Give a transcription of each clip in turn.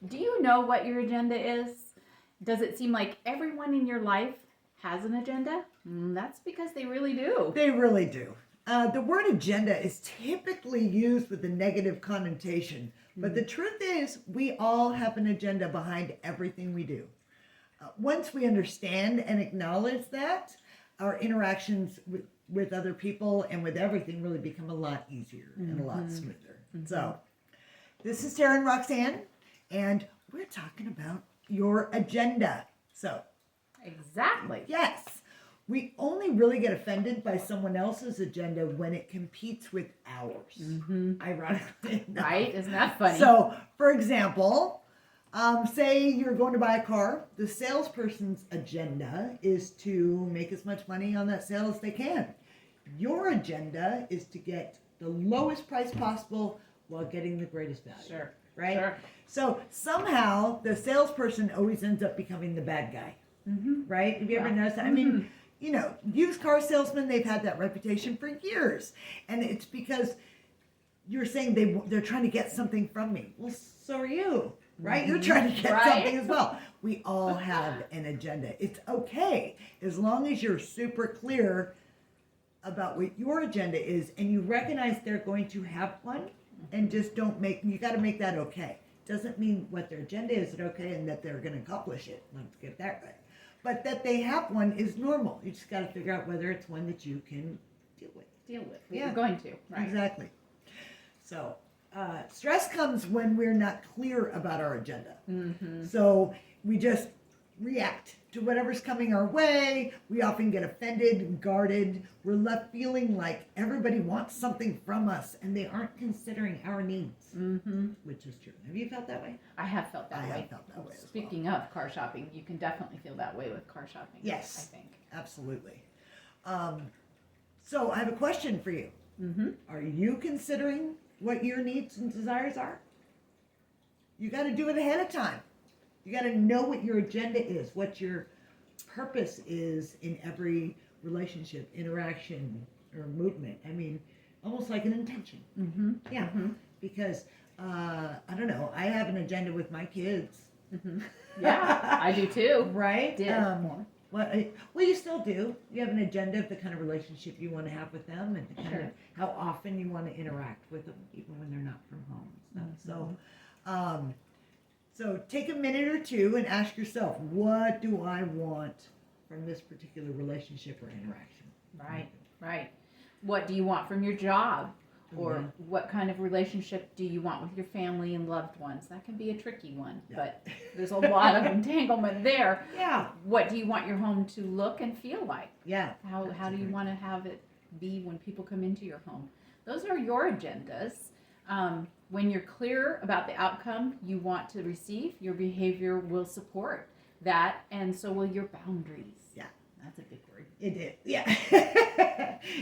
Do you know what your agenda is? Does it seem like everyone in your life has an agenda? That's because they really do. They really do. The word agenda is typically used with a negative connotation, but the truth is, we all have an agenda behind everything we do. Once we understand and acknowledge that, our interactions with other people and with everything really become a lot easier and a lot smoother. So, this is Tara and Roxanne, and we're talking about your agenda. So, Exactly. yes, we only really get offended by someone else's agenda when it competes with ours. Ironically enough. Right? Isn't that funny? So, for example, say you're going to buy a car. The salesperson's agenda is to make as much money on that sale as they can. Your agenda is to get the lowest price possible while getting the greatest value. Sure. Right? Sure. So somehow the salesperson always ends up becoming the bad guy. Right? Have you ever noticed that? I mean, you know, used car salesmen, they've had that reputation for years. And it's because you're saying they're trying to get something from me. Well, so are you, right? You're trying to get something as well. We all have an agenda. It's okay as long as you're super clear about what your agenda is and you recognize they're going to have one, and just you got to make that okay. Doesn't mean what their agenda is okay and that they're going to accomplish it. Let's get that right. But that they have one is normal. You just got to figure out whether it's one that you can deal with. You're going to. Right. Exactly. So, stress comes when we're not clear about our agenda. So we just react to whatever's coming our way. We often get offended and guarded. We're left feeling like everybody wants something from us and they aren't considering our needs, which is true. Have you felt that way? I have felt that way. I have felt that way. Speaking of car shopping, you can definitely feel that way with car shopping. Yes. I think. Absolutely. So I have a question for you. Are you considering what your needs and desires are? You got to do it ahead of time. You got to know what your agenda is, what your purpose is in every relationship, interaction, or movement. I mean, almost like an intention. Yeah. Because, I don't know, I have an agenda with my kids. Yeah, I do too. Right? Did more. Well, you still do. You have an agenda of the kind of relationship you want to have with them and the kind of how often you want to interact with them, even when they're not from home and stuff. So take a minute or two and ask yourself, what do I want from this particular relationship or interaction? Right. What do you want from your job? Or what kind of relationship do you want with your family and loved ones? That can be a tricky one, but there's a lot of entanglement there. Yeah. What do you want your home to look and feel like? Yeah. How do you want to have it be when people come into your home? Those are your agendas. When you're clear about the outcome you want to receive, your behavior will support that, and so will your boundaries. Yeah. That's a big word. It is. Yeah.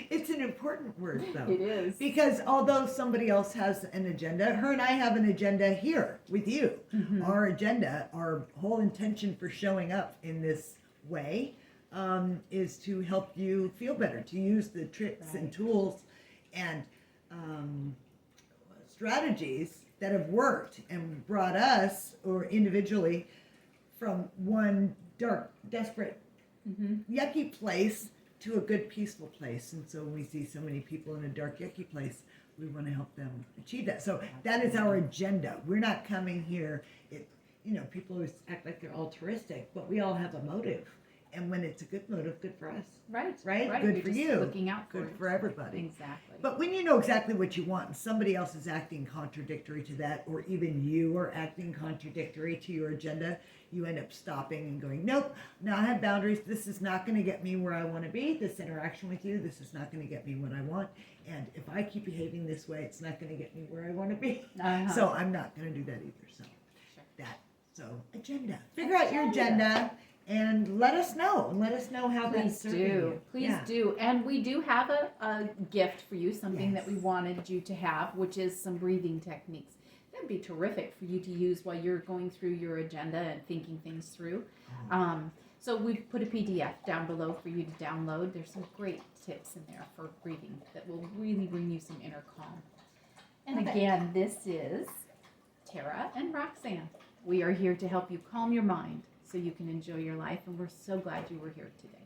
It's an important word, though. It is. Because although somebody else has an agenda, her and I have an agenda here with you. Our agenda, our whole intention for showing up in this way is to help you feel better, to use the tricks and tools and strategies that have worked and brought us, or individually, from one dark, desperate, yucky place to a good, peaceful place. And so when we see so many people in a dark, yucky place, we want to help them achieve that. So that is our agenda. We're not coming here, people always act like they're altruistic, but we all have a motive. And when it's a good motive, good for us. Right. Good You're for just you. Looking out for Good it. for everybody. Exactly. But when you know exactly what you want and somebody else is acting contradictory to that, or even you are acting contradictory to your agenda, you end up stopping and going, nope, now I have boundaries. This is not going to get me where I want to be. This interaction with you, this is not going to get me what I want. And if I keep behaving this way, it's not going to get me where I want to be. So I'm not going to do that either. So agenda. Figure out your agenda. And let us know. How that's serving you. Please do. And we do have a gift for you, something that we wanted you to have, which is some breathing techniques. That'd be terrific for you to use while you're going through your agenda and thinking things through. So we've put a PDF down below for you to download. There's some great tips in there for breathing that will really bring you some inner calm. And again, this is Tara and Roxanne. We are here to help you calm your mind so you can enjoy your life, and we're so glad you were here today.